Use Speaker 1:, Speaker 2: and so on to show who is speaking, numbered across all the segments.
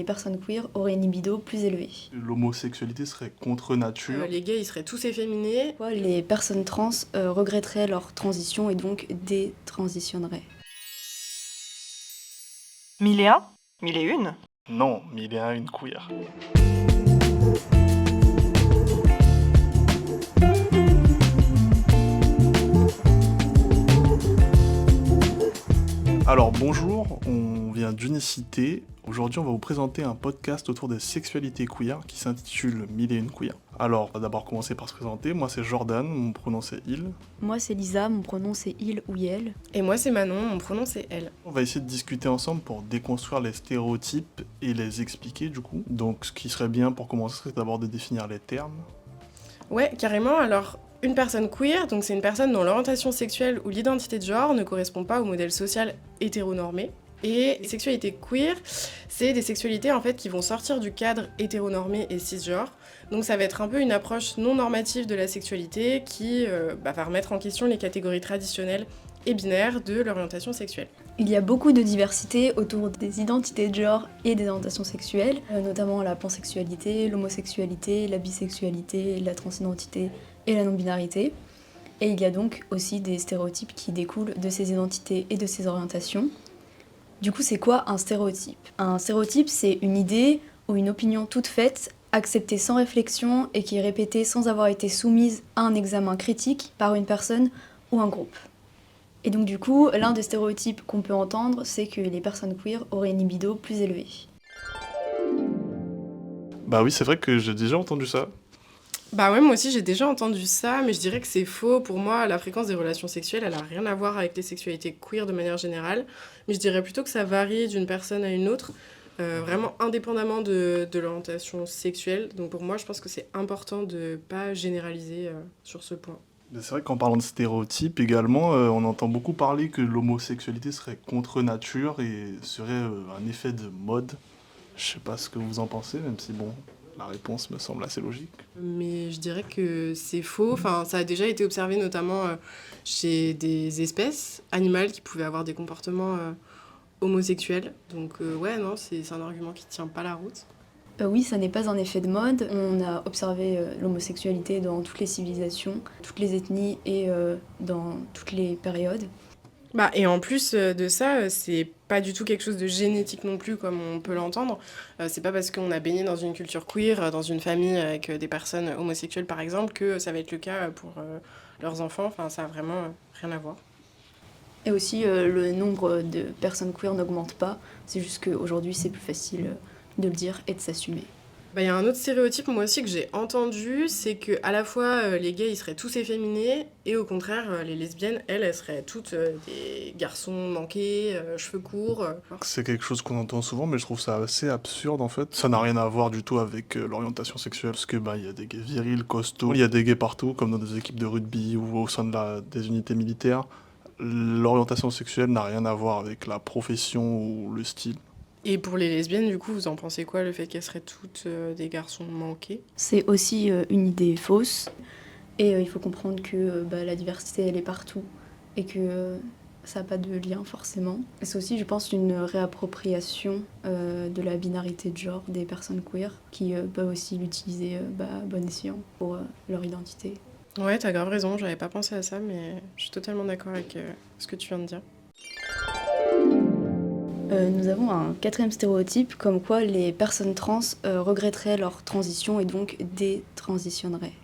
Speaker 1: les personnes queer auraient une libido plus élevée.
Speaker 2: L'homosexualité serait contre nature.
Speaker 3: Les gays, ils seraient tous efféminés.
Speaker 1: Les personnes trans regretteraient leur transition et donc détransitionneraient.
Speaker 4: 1001 1001
Speaker 2: Non, mais il y a une queer. Alors bonjour, on vient d'Unicité. Aujourd'hui on va vous présenter un podcast autour des sexualités queer qui s'intitule 1001 queer. Alors on va d'abord commencer par se présenter. Moi c'est Jordan, mon pronom c'est il.
Speaker 1: Moi c'est Lisa, mon pronom c'est il ou yel.
Speaker 3: Et moi, c'est Manon, mon pronom, c'est elle.
Speaker 2: On va essayer de discuter ensemble pour déconstruire les stéréotypes et les expliquer du coup. Donc ce qui serait bien pour commencer serait d'abord de définir les termes.
Speaker 3: Ouais, carrément. Alors, une personne queer, donc c'est une personne dont l'orientation sexuelle ou l'identité de genre ne correspond pas au modèle social hétéronormé. Et sexualité queer, c'est des sexualités en fait qui vont sortir du cadre hétéronormé et cisgenre. Donc ça va être un peu une approche non normative de la sexualité qui va remettre en question les catégories traditionnelles et binaires de l'orientation sexuelle.
Speaker 1: Il y a beaucoup de diversité autour des identités de genre et des orientations sexuelles, notamment la pansexualité, l'homosexualité, la bisexualité, la transidentité et la non-binarité. Et il y a donc aussi des stéréotypes qui découlent de ces identités et de ces orientations. Du coup, c'est quoi un stéréotype ? Un stéréotype, c'est une idée ou une opinion toute faite, acceptée sans réflexion et qui est répétée sans avoir été soumise à un examen critique par une personne ou un groupe. Et donc du coup, l'un des stéréotypes qu'on peut entendre, c'est que les personnes queer auraient une libido plus élevée.
Speaker 2: Bah oui, c'est vrai que j'ai déjà entendu ça.
Speaker 3: Bah ouais, moi aussi j'ai déjà entendu ça, mais je dirais que c'est faux. Pour moi, la fréquence des relations sexuelles, elle a rien à voir avec les sexualités queer de manière générale. Mais je dirais plutôt que ça varie d'une personne à une autre, vraiment indépendamment de l'orientation sexuelle. Donc pour moi, je pense que c'est important de pas généraliser sur ce point.
Speaker 2: Mais c'est vrai qu'en parlant de stéréotypes également, on entend beaucoup parler que l'homosexualité serait contre nature et serait un effet de mode. Je sais pas ce que vous en pensez, même si bon, la réponse me semble assez logique.
Speaker 3: Mais je dirais que c'est faux. Enfin, ça a déjà été observé notamment chez des espèces animales qui pouvaient avoir des comportements homosexuels. Donc ouais, non, c'est un argument qui tient pas la route.
Speaker 1: Oui, ça n'est pas un effet de mode. On a observé l'homosexualité dans toutes les civilisations, toutes les ethnies et dans toutes les périodes.
Speaker 3: Bah, et en plus de ça, c'est pas du tout quelque chose de génétique non plus, comme on peut l'entendre. C'est pas parce qu'on a baigné dans une culture queer, dans une famille avec des personnes homosexuelles par exemple, que ça va être le cas pour leurs enfants. Enfin, ça a vraiment rien à voir.
Speaker 1: Et aussi, le nombre de personnes queer n'augmente pas. C'est juste qu'aujourd'hui, c'est plus facile de le dire et de s'assumer.
Speaker 3: Bah, y a un autre stéréotype, moi aussi, que j'ai entendu, c'est que à la fois les gays, ils seraient tous efféminés, et au contraire, les lesbiennes, elles seraient toutes des garçons manqués, cheveux courts.
Speaker 2: C'est quelque chose qu'on entend souvent, mais je trouve ça assez absurde en fait. Ça n'a rien à voir du tout avec l'orientation sexuelle, parce que il y a des gays virils, costauds, il y a des gays partout, comme dans des équipes de rugby ou au sein des unités militaires. L'orientation sexuelle n'a rien à voir avec la profession ou le style.
Speaker 3: Et pour les lesbiennes, du coup, vous en pensez quoi, le fait qu'elles seraient toutes des garçons manqués ?
Speaker 1: C'est aussi une idée fausse. Et il faut comprendre que la diversité, elle est partout. Et que ça n'a pas de lien forcément. Et c'est aussi, je pense, une réappropriation de la binarité de genre des personnes queer qui peuvent aussi l'utiliser à bon escient pour leur identité.
Speaker 3: Ouais, t'as grave raison, j'avais pas pensé à ça, mais je suis totalement d'accord avec ce que tu viens de dire.
Speaker 1: Nous avons un quatrième stéréotype, comme quoi les personnes trans regretteraient leur transition et donc détransitionneraient.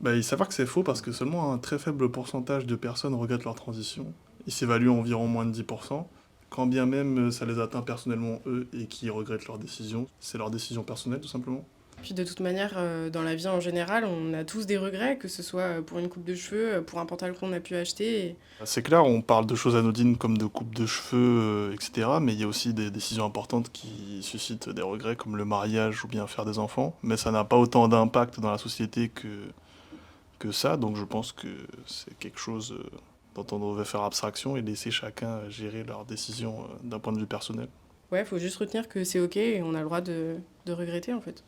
Speaker 2: Il s'avère que c'est faux parce que seulement un très faible pourcentage de personnes regrettent leur transition. Il s'évalue à environ moins de 10%. Quand bien même ça les atteint personnellement eux et qui regrettent leur décision, c'est leur décision personnelle tout simplement.
Speaker 3: Puis de toute manière, dans la vie en général, on a tous des regrets, que ce soit pour une coupe de cheveux, pour un pantalon qu'on a pu acheter.
Speaker 2: C'est clair, on parle de choses anodines comme de coupe de cheveux, etc. Mais il y a aussi des décisions importantes qui suscitent des regrets, comme le mariage ou bien faire des enfants. Mais ça n'a pas autant d'impact dans la société que ça, donc je pense que c'est quelque chose dont on devrait faire abstraction et laisser chacun gérer leurs décisions d'un point de vue personnel.
Speaker 3: Ouais, faut juste retenir que c'est ok et on a le droit de regretter en fait.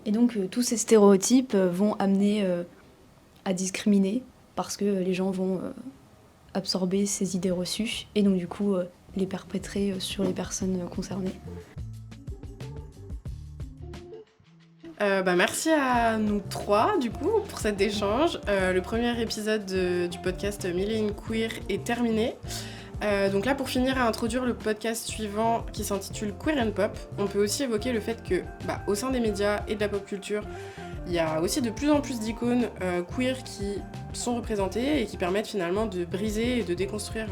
Speaker 1: Et donc tous ces stéréotypes vont amener à discriminer parce que les gens vont absorber ces idées reçues et donc du coup les perpétrer sur les personnes concernées.
Speaker 3: Merci à nous trois, du coup, pour cet échange. Le premier épisode du podcast Mille et une Queer est terminé. Donc là, pour finir, à introduire le podcast suivant qui s'intitule Queer and Pop, on peut aussi évoquer le fait que, au sein des médias et de la pop culture, il y a aussi de plus en plus d'icônes queer qui sont représentées et qui permettent finalement de briser et de déconstruire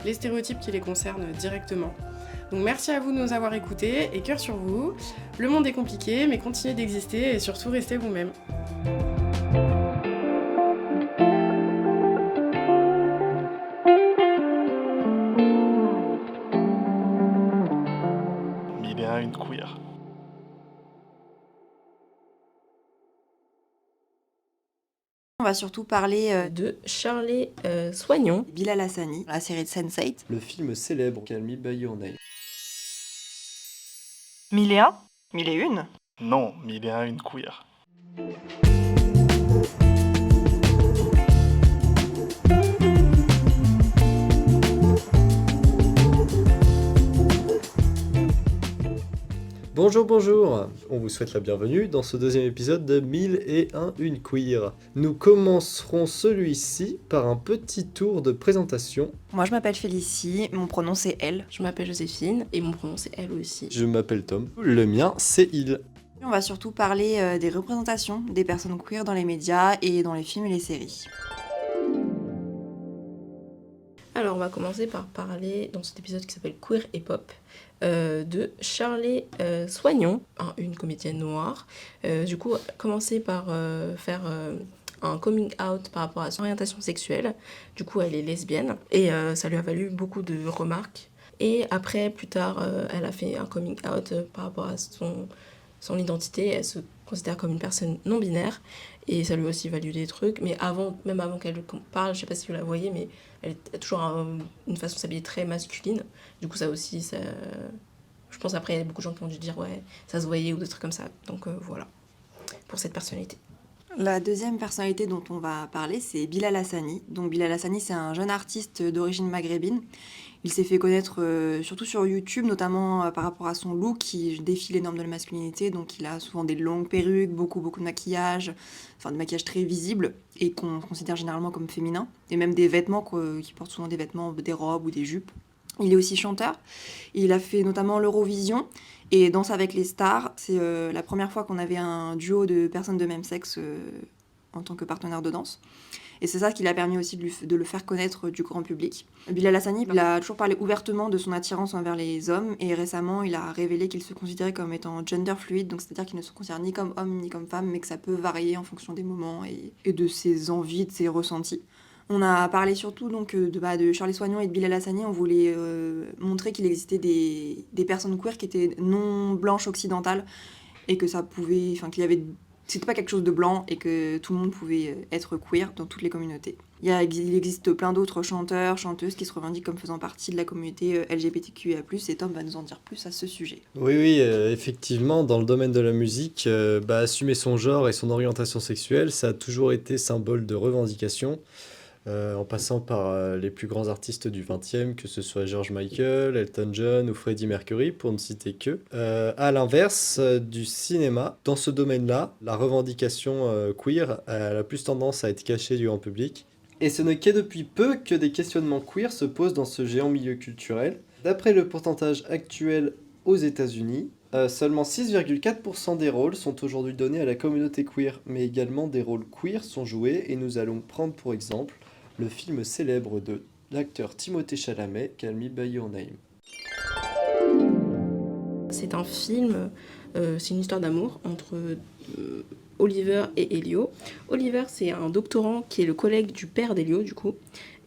Speaker 3: les stéréotypes qui les concernent directement. Donc merci à vous de nous avoir écoutés et cœur sur vous. Le monde est compliqué, mais continuez d'exister et surtout restez vous-même.
Speaker 2: Mille et un une queer.
Speaker 5: On va surtout parler
Speaker 6: de Charlie Soignon,
Speaker 5: Bilal Hassani, la série de Sense8.
Speaker 7: Le film célèbre Call Me By Your Name.
Speaker 4: 1001 1001
Speaker 2: Non, mille et un une queer.
Speaker 7: Bonjour, on vous souhaite la bienvenue dans ce deuxième épisode de 1001 une queer. Nous commencerons celui-ci par un petit tour de présentation.
Speaker 5: Moi je m'appelle Félicie, mon pronom c'est elle.
Speaker 6: je m'appelle Joséphine et mon pronom c'est elle aussi.
Speaker 7: Je m'appelle Tom, le mien c'est il.
Speaker 5: On va surtout parler des représentations des personnes queer dans les médias et dans les films et les séries.
Speaker 6: Alors on va commencer par parler dans cet épisode qui s'appelle Queer et Pop de Charlie Soignon, une comédienne noire. Du coup, commencer par faire un coming out par rapport à son orientation sexuelle. Du coup, elle est lesbienne et ça lui a valu beaucoup de remarques. Et après, plus tard, elle a fait un coming out par rapport à son identité. Elle se considère comme une personne non-binaire et ça lui a aussi valu des trucs. Mais même avant qu'elle parle, je sais pas si vous la voyez, mais elle a toujours une façon de s'habiller très masculine. Du coup, ça aussi, je pense après, il y a beaucoup de gens qui ont dû dire ouais, ça se voyait ou des trucs comme ça. Donc voilà, pour cette personnalité.
Speaker 5: La deuxième personnalité dont on va parler, c'est Bilal Hassani. Donc Bilal Hassani, c'est un jeune artiste d'origine maghrébine. Il s'est fait connaître surtout sur YouTube, notamment par rapport à son look qui défie les normes de la masculinité. Donc il a souvent des longues perruques, beaucoup de maquillage, enfin de maquillage très visible et qu'on considère généralement comme féminin. Et même des vêtements qui portent souvent des vêtements, des robes ou des jupes. Il est aussi chanteur. Il a fait notamment l'Eurovision et Danse avec les stars. C'est la première fois qu'on avait un duo de personnes de même sexe en tant que partenaire de danse. Et c'est ça qui l'a permis aussi de le faire connaître du grand public. Bilal Hassani, il a toujours parlé ouvertement de son attirance envers les hommes et récemment, il a révélé qu'il se considérait comme étant gender fluid, donc c'est-à-dire qu'il ne se considère ni comme homme ni comme femme, mais que ça peut varier en fonction des moments et de ses envies, de ses ressentis. On a parlé surtout donc de Charlie Soignon et de Bilal Hassani. On voulait montrer qu'il existait des personnes queer qui étaient non blanches occidentales et que ça pouvait, enfin qu'il y avait, c'était pas quelque chose de blanc et que tout le monde pouvait être queer dans toutes les communautés. Il existe plein d'autres chanteurs, chanteuses qui se revendiquent comme faisant partie de la communauté LGBTQIA+, et Tom va nous en dire plus à ce sujet.
Speaker 7: Oui, effectivement, dans le domaine de la musique, assumer son genre et son orientation sexuelle, ça a toujours été symbole de revendication. En passant par les plus grands artistes du XXe, que ce soit George Michael, Elton John ou Freddie Mercury, pour ne citer que. À l'inverse du cinéma, dans ce domaine-là, la revendication queer elle a plus tendance à être cachée du grand public. Et ce n'est que depuis peu que des questionnements queer se posent dans ce géant milieu culturel. D'après le pourcentage actuel aux États-Unis, seulement 6,4% des rôles sont aujourd'hui donnés à la communauté queer, mais également des rôles queer sont joués, et nous allons prendre pour exemple le film célèbre de l'acteur Timothée Chalamet, Call Me By Your Name.
Speaker 6: C'est un film, c'est une histoire d'amour entre Oliver et Elio. Oliver, c'est un doctorant qui est le collègue du père d'Elio, du coup.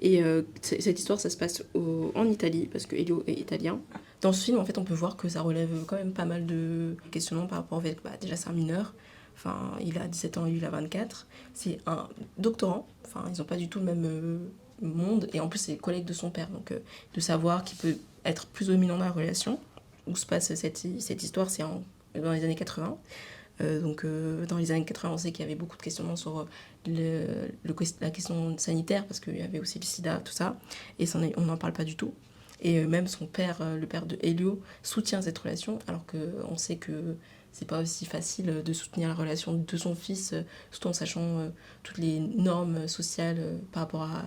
Speaker 6: Et cette histoire, ça se passe en Italie, parce que Elio est italien. Dans ce film, en fait, on peut voir que ça relève quand même pas mal de questionnements par rapport au fait que déjà c'est un mineur. Enfin, il a 17 ans et lui, il a 24. C'est un doctorant. Enfin, ils n'ont pas du tout le même monde. Et en plus, c'est le collègue de son père. Donc, de savoir qu'il peut être plus dominant dans la relation. Où se passe cette histoire, c'est dans les années 80. Dans les années 80, on sait qu'il y avait beaucoup de questionnements sur la question sanitaire, parce qu'il y avait aussi le sida, tout ça. Et on n'en parle pas du tout. Et même son père, le père de Elio, soutient cette relation, alors qu'on sait que c'est pas aussi facile de soutenir la relation de son fils, tout en sachant toutes les normes sociales par rapport à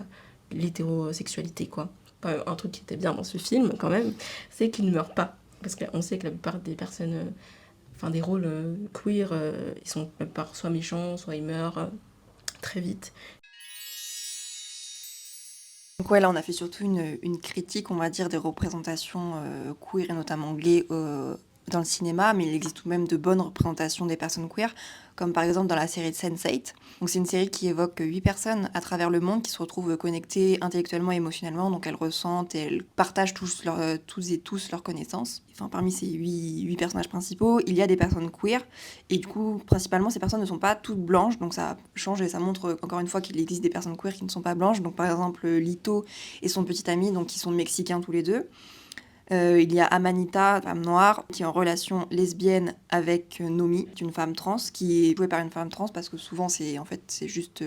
Speaker 6: l'hétérosexualité, quoi. Quand même, un truc qui était bien dans ce film, quand même, c'est qu'il ne meurt pas. Parce qu'on sait que la plupart des personnes, des rôles queer, ils sont la plupart soit méchants, soit ils meurent très vite.
Speaker 5: Donc ouais, là on a fait surtout une critique, on va dire, des représentations queer et notamment gays dans le cinéma, mais il existe tout de même de bonnes représentations des personnes queer, comme par exemple dans la série de Sense8. Donc c'est une série qui évoque 8 personnes à travers le monde qui se retrouvent connectées intellectuellement et émotionnellement, donc elles ressentent et elles partagent tous et tous leurs connaissances. Enfin, parmi ces 8 personnages principaux, il y a des personnes queer, et du coup, principalement, ces personnes ne sont pas toutes blanches, donc ça change et ça montre encore une fois qu'il existe des personnes queer qui ne sont pas blanches. Donc par exemple, Lito et son petit ami, donc qui sont mexicains tous les deux. Il y a Amanita, femme noire, qui est en relation lesbienne avec Nomi, une femme trans, qui est jouée par une femme trans, parce que souvent c'est juste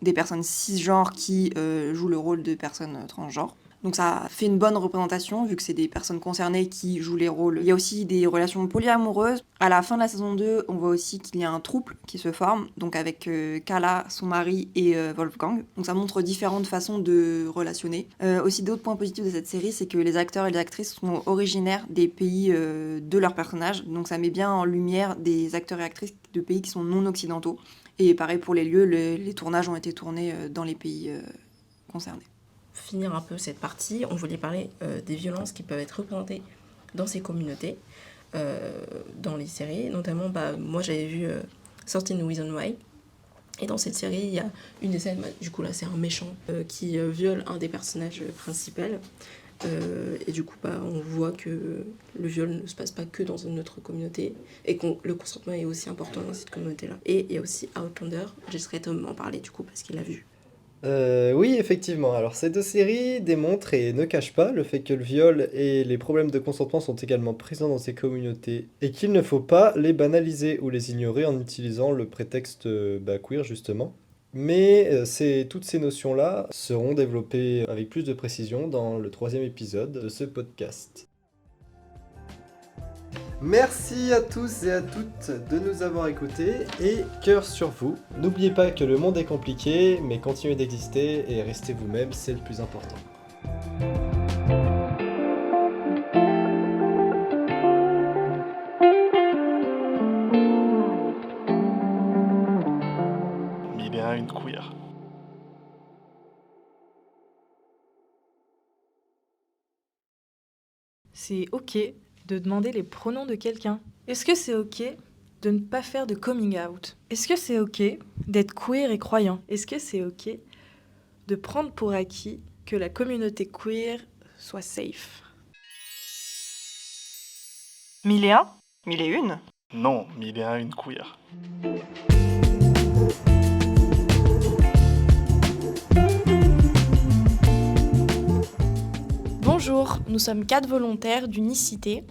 Speaker 5: des personnes cisgenres qui jouent le rôle de personnes transgenres. Donc ça fait une bonne représentation, vu que c'est des personnes concernées qui jouent les rôles. Il y a aussi des relations polyamoureuses. À la fin de la saison 2, on voit aussi qu'il y a un couple qui se forme, donc avec Kala, son mari, et Wolfgang. Donc ça montre différentes façons de relationner. Aussi, d'autres points positifs de cette série, c'est que les acteurs et les actrices sont originaires des pays de leurs personnages. Donc ça met bien en lumière des acteurs et actrices de pays qui sont non occidentaux. Et pareil pour les lieux, les tournages ont été tournés dans les pays concernés.
Speaker 6: Finir un peu cette partie, on voulait parler des violences qui peuvent être représentées dans ces communautés, dans les séries. Notamment, moi j'avais vu 13 Reasons Why. Et dans cette série, il y a une des scènes, du coup là c'est un méchant qui viole un des personnages principaux. Et du coup, on voit que le viol ne se passe pas que dans une autre communauté et que le consentement est aussi important dans cette communauté-là. Et il y a aussi Outlander, je laisserai Tom en parler du coup parce qu'il l'a vu.
Speaker 7: Oui, effectivement. Alors, ces deux séries démontrent et ne cachent pas le fait que le viol et les problèmes de consentement sont également présents dans ces communautés et qu'il ne faut pas les banaliser ou les ignorer en utilisant le prétexte queer, justement. Mais toutes ces notions-là seront développées avec plus de précision dans le 3e épisode de ce podcast. Merci à tous et à toutes de nous avoir écoutés et cœur sur vous. N'oubliez pas que le monde est compliqué, mais continuez d'exister et restez vous-même, c'est le plus important.
Speaker 2: Mais il y a une queer.
Speaker 8: C'est ok de demander les pronoms de quelqu'un. Est-ce que c'est ok de ne pas faire de coming out? Est-ce que c'est ok d'être queer et croyant? Est-ce que c'est ok de prendre pour acquis que la communauté queer soit safe?
Speaker 4: 1001 1001
Speaker 2: Non, mais il y a une queer.
Speaker 9: Bonjour, nous sommes 4 volontaires d'Unicité.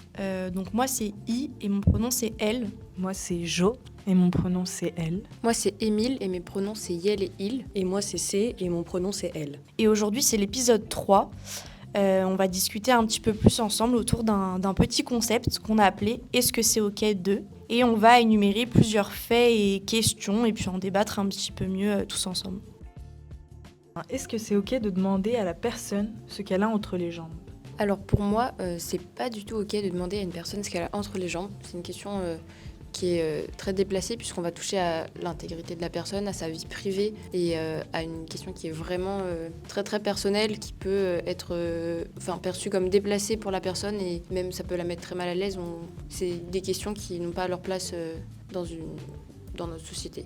Speaker 9: Donc moi c'est I et mon pronom c'est elle.
Speaker 8: Moi c'est Jo et mon pronom c'est elle.
Speaker 10: Moi c'est Émile et mes pronoms c'est Yel et il.
Speaker 11: Et moi c'est C et mon pronom c'est elle.
Speaker 9: Et aujourd'hui c'est l'épisode 3. On va discuter un petit peu plus ensemble autour d'un petit concept qu'on a appelé « Est-ce que c'est ok de ?» Et on va énumérer plusieurs faits et questions et puis en débattre un petit peu mieux tous ensemble.
Speaker 8: Est-ce que c'est ok de demander à la personne ce qu'elle a entre les jambes?
Speaker 10: Alors pour moi, c'est pas du tout ok de demander à une personne ce qu'elle a entre les jambes. C'est une question qui est très déplacée puisqu'on va toucher à l'intégrité de la personne, à sa vie privée et à une question qui est vraiment très très personnelle, qui peut être perçue comme déplacée pour la personne et même ça peut la mettre très mal à l'aise. C'est des questions qui n'ont pas leur place dans notre société.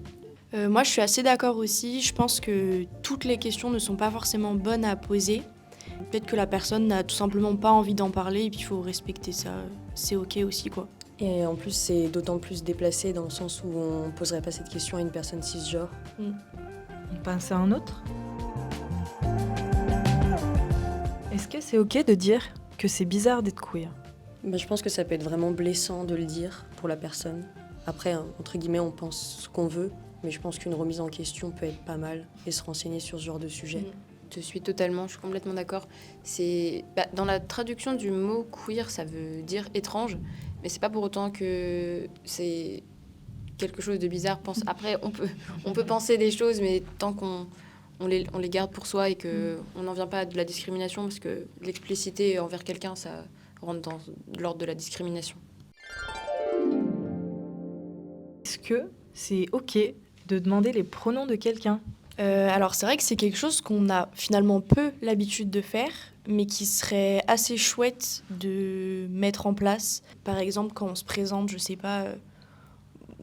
Speaker 9: Moi, je suis assez d'accord aussi. Je pense que toutes les questions ne sont pas forcément bonnes à poser. Peut-être que la personne n'a tout simplement pas envie d'en parler et puis il faut respecter ça. C'est ok aussi, quoi.
Speaker 11: Et en plus, c'est d'autant plus déplacé dans le sens où on poserait pas cette question à une personne cisgenre.
Speaker 8: On passe à un autre. Est-ce que c'est ok de dire que c'est bizarre d'être queer?
Speaker 11: Je pense que ça peut être vraiment blessant de le dire pour la personne. Après, entre guillemets, on pense ce qu'on veut. Mais je pense qu'une remise en question peut être pas mal et se renseigner sur ce genre de sujet.
Speaker 10: te suis totalement, je suis complètement d'accord. Dans la traduction du mot queer, ça veut dire étrange, mais c'est pas pour autant que c'est quelque chose de bizarre. Après, on peut penser des choses, mais tant qu'on les garde pour soi et qu'on n'en vient pas de la discrimination, parce que l'explicité envers quelqu'un, ça rentre dans l'ordre de la discrimination.
Speaker 8: Est-ce que c'est OK de demander les pronoms de quelqu'un ?
Speaker 9: Alors c'est vrai que c'est quelque chose qu'on a finalement peu l'habitude de faire, mais qui serait assez chouette de mettre en place. Par exemple, quand on se présente, je sais pas,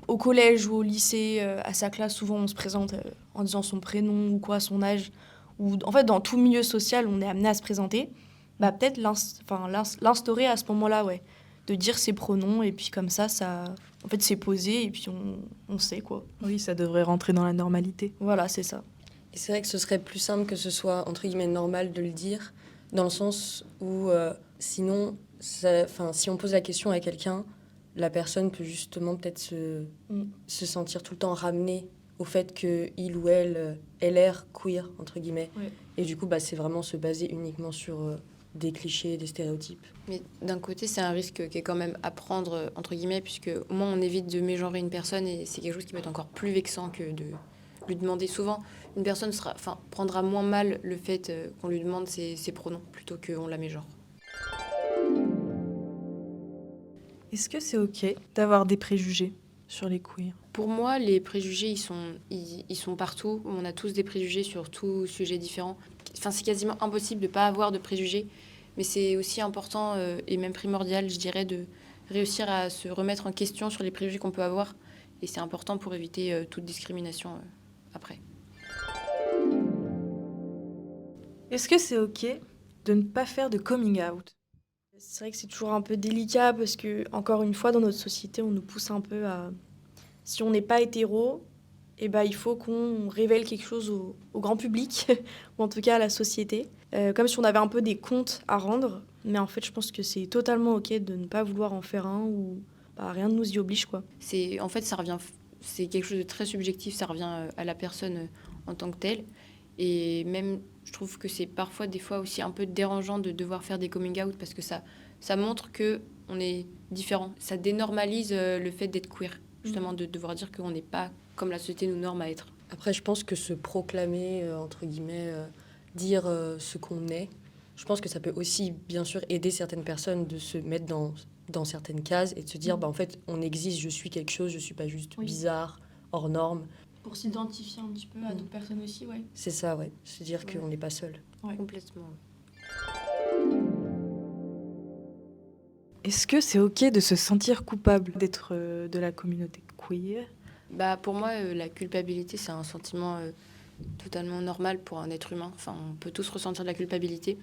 Speaker 9: au collège ou au lycée, à sa classe, souvent on se présente en disant son prénom ou quoi, son âge. Ou en fait, dans tout milieu social, on est amené à se présenter. Bah peut-être l'instaurer à ce moment-là, ouais. De dire ses pronoms et puis comme ça en fait, c'est posé et puis on sait quoi.
Speaker 8: Oui, ça devrait rentrer dans la normalité.
Speaker 9: Voilà, c'est ça.
Speaker 11: Et c'est vrai que ce serait plus simple que ce soit, entre guillemets, normal de le dire, dans le sens où, sinon, si on pose la question à quelqu'un, la personne peut justement peut-être se sentir tout le temps ramenée au fait qu'il ou elle ait l'air queer, entre guillemets.
Speaker 9: Ouais.
Speaker 11: Et du coup, c'est vraiment se baser uniquement sur des clichés, des stéréotypes.
Speaker 10: Mais d'un côté, c'est un risque qui est quand même à prendre, entre guillemets, puisque au moins on évite de mégenrer une personne et c'est quelque chose qui peut être encore plus vexant que de lui demander. Souvent, une personne prendra moins mal le fait qu'on lui demande ses pronoms plutôt qu'on la mégenre.
Speaker 8: Est-ce que c'est OK d'avoir des préjugés sur les queers ?
Speaker 10: Pour moi, les préjugés, ils sont partout. On a tous des préjugés sur tout sujet différent. C'est quasiment impossible de ne pas avoir de préjugés. Mais c'est aussi important et même primordial, je dirais, de réussir à se remettre en question sur les préjugés qu'on peut avoir. Et c'est important pour éviter toute discrimination après.
Speaker 8: Est-ce que c'est OK de ne pas faire de coming out ?
Speaker 9: C'est vrai que c'est toujours un peu délicat parce que, encore une fois, dans notre société, on nous pousse un peu à... Si on n'est pas hétéro, il faut qu'on révèle quelque chose au grand public, ou en tout cas à la société. Comme si on avait un peu des comptes à rendre. Mais en fait, je pense que c'est totalement OK de ne pas vouloir en faire un ou rien ne nous y oblige, quoi.
Speaker 10: C'est quelque chose de très subjectif, ça revient à la personne en tant que telle. Et même, je trouve que c'est parfois, des fois aussi un peu dérangeant de devoir faire des coming out parce que ça montre qu'on est différent. Ça dénormalise le fait d'être queer, justement, de devoir dire qu'on n'est pas comme la société nous norme à être.
Speaker 11: Après, je pense que se proclamer, entre guillemets, dire ce qu'on est, je pense que ça peut aussi, bien sûr, aider certaines personnes de se mettre dans certaines cases et de se dire, en fait, on existe, je suis quelque chose, je suis pas juste bizarre, hors norme.
Speaker 9: Pour s'identifier un petit peu à d'autres personnes aussi, ouais.
Speaker 11: C'est ça, ouais. Se dire qu'on n'est pas seul.
Speaker 9: Ouais.
Speaker 10: Complètement.
Speaker 8: Est-ce que c'est OK de se sentir coupable d'être de la communauté queer ?
Speaker 10: Pour moi, la culpabilité, c'est un sentiment totalement normal pour un être humain. On peut tous ressentir de la culpabilité.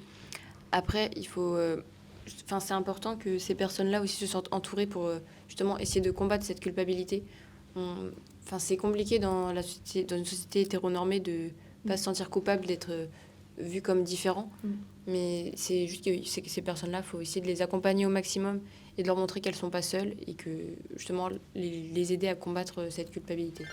Speaker 10: Après, il faut... c'est important que ces personnes-là aussi se sentent entourées pour justement essayer de combattre cette culpabilité. C'est compliqué dans une société hétéronormée de ne pas se sentir coupable d'être vu comme différent. Mais c'est juste que ces personnes-là, il faut essayer de les accompagner au maximum et de leur montrer qu'elles ne sont pas seules et que justement les aider à combattre cette culpabilité.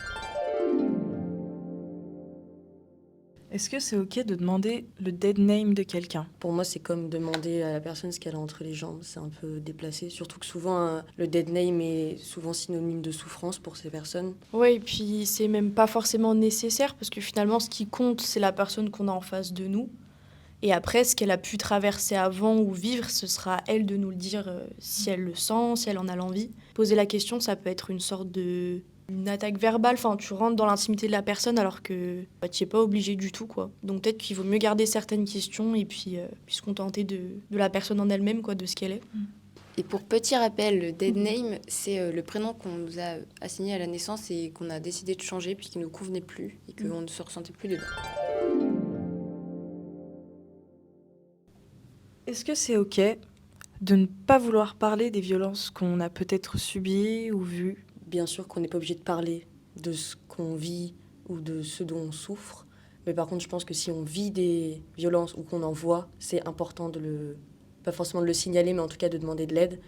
Speaker 8: Est-ce que c'est OK de demander le dead name de quelqu'un ?
Speaker 11: Pour moi, c'est comme demander à la personne ce qu'elle a entre les jambes. C'est un peu déplacé. Surtout que souvent, le dead name est souvent synonyme de souffrance pour ces personnes.
Speaker 9: Oui, et puis c'est même pas forcément nécessaire parce que finalement, ce qui compte, c'est la personne qu'on a en face de nous. Et après, ce qu'elle a pu traverser avant ou vivre, ce sera à elle de nous le dire si elle le sent, si elle en a l'envie. Poser la question, ça peut être une sorte une attaque verbale, tu rentres dans l'intimité de la personne alors que tu n'es pas obligé du tout, quoi. Donc peut-être qu'il vaut mieux garder certaines questions et puis se contenter de la personne en elle-même, quoi, de ce qu'elle est.
Speaker 10: Et pour petit rappel, le dead name, c'est le prénom qu'on nous a assigné à la naissance et qu'on a décidé de changer puisqu'il ne nous convenait plus et qu'on ne se ressentait plus dedans.
Speaker 8: Est-ce que c'est OK de ne pas vouloir parler des violences qu'on a peut-être subies ou vues ?
Speaker 11: Bien sûr qu'on n'est pas obligé de parler de ce qu'on vit ou de ce dont on souffre. Mais par contre, je pense que si on vit des violences ou qu'on en voit, c'est important pas forcément de le signaler, mais en tout cas de demander de l'aide.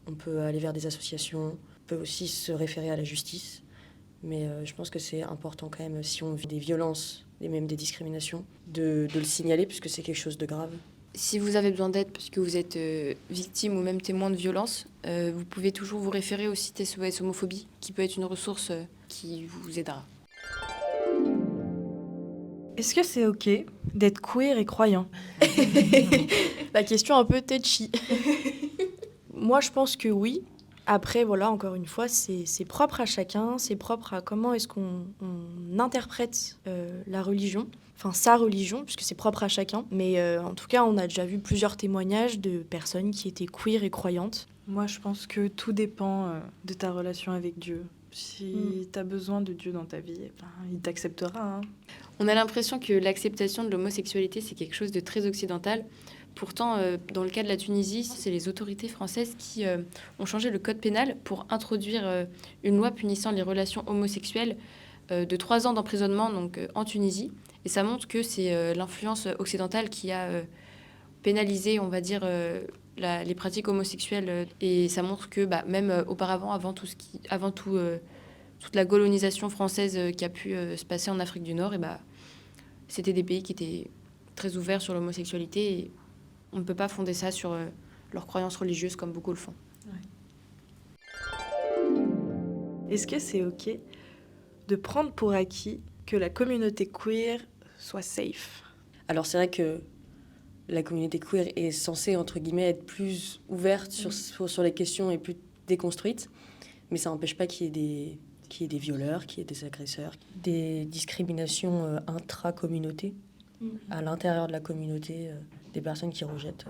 Speaker 11: On peut aller vers des associations, on peut aussi se référer à la justice. Mais je pense que c'est important quand même, si on vit des violences et même des discriminations, de le signaler puisque c'est quelque chose de grave.
Speaker 10: Si vous avez besoin d'aide parce que vous êtes victime ou même témoin de violence, vous pouvez toujours vous référer au site SOS Homophobie, qui peut être une ressource qui vous aidera.
Speaker 8: Est-ce que c'est ok d'être queer et croyant?
Speaker 9: La question un peu touchy. Moi, je pense que oui. Après, voilà, encore une fois, c'est propre à chacun, c'est propre à comment est-ce qu'on interprète la religion, enfin sa religion, puisque c'est propre à chacun. Mais en tout cas, on a déjà vu plusieurs témoignages de personnes qui étaient queer et croyantes.
Speaker 8: Moi, je pense que tout dépend de ta relation avec Dieu. Si t'as besoin de Dieu dans ta vie, il t'acceptera. Hein.
Speaker 10: On a l'impression que l'acceptation de l'homosexualité, c'est quelque chose de très occidental. Pourtant, dans le cas de la Tunisie, c'est les autorités françaises qui ont changé le code pénal pour introduire une loi punissant les relations homosexuelles de 3 ans d'emprisonnement donc, en Tunisie. Et ça montre que c'est l'influence occidentale qui a pénalisé, on va dire, les pratiques homosexuelles. Et ça montre que même auparavant, avant toute la colonisation française qui a pu se passer en Afrique du Nord, c'était des pays qui étaient très ouverts sur l'homosexualité. Et on ne peut pas fonder ça sur leurs croyances religieuses comme beaucoup le font.
Speaker 8: Ouais. Est-ce que c'est ok de prendre pour acquis que la communauté queer soit safe?
Speaker 11: Alors c'est vrai que la communauté queer est censée, entre guillemets, être plus ouverte sur les questions et plus déconstruite, mais ça n'empêche pas qu'il y ait des violeurs, qu'il y ait des agresseurs, des discriminations intra-communauté, à l'intérieur de la communauté, des personnes qui rejettent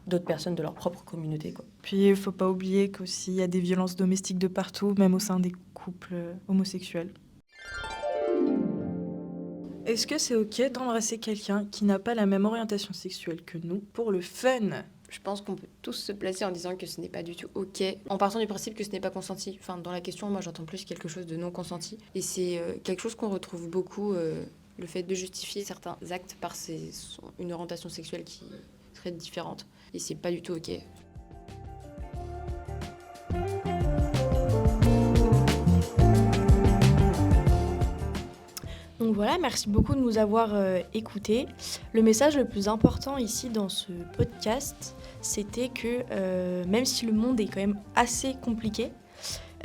Speaker 11: d'autres personnes de leur propre communauté, quoi.
Speaker 8: Puis il ne faut pas oublier qu'aussi il y a des violences domestiques de partout, même au sein des couples homosexuels. Est-ce que c'est ok d'embrasser quelqu'un qui n'a pas la même orientation sexuelle que nous pour le fun?
Speaker 10: Je pense qu'on peut tous se placer en disant que ce n'est pas du tout ok, en partant du principe que ce n'est pas consenti. Enfin, dans la question, moi j'entends plus quelque chose de non consenti. Et c'est quelque chose qu'on retrouve beaucoup, le fait de justifier certains actes par une orientation sexuelle qui serait différente. Et c'est pas du tout ok.
Speaker 9: Donc voilà, merci beaucoup de nous avoir écoutés. Le message le plus important ici dans ce podcast, c'était que même si le monde est quand même assez compliqué,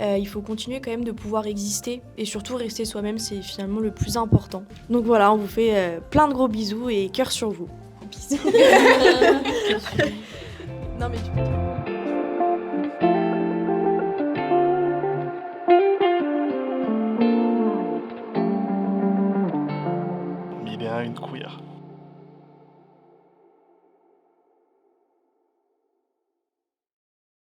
Speaker 9: il faut continuer quand même de pouvoir exister et surtout rester soi-même, c'est finalement le plus important. Donc voilà, on vous fait plein de gros bisous et cœur sur vous. Bisous. Non mais tu peux...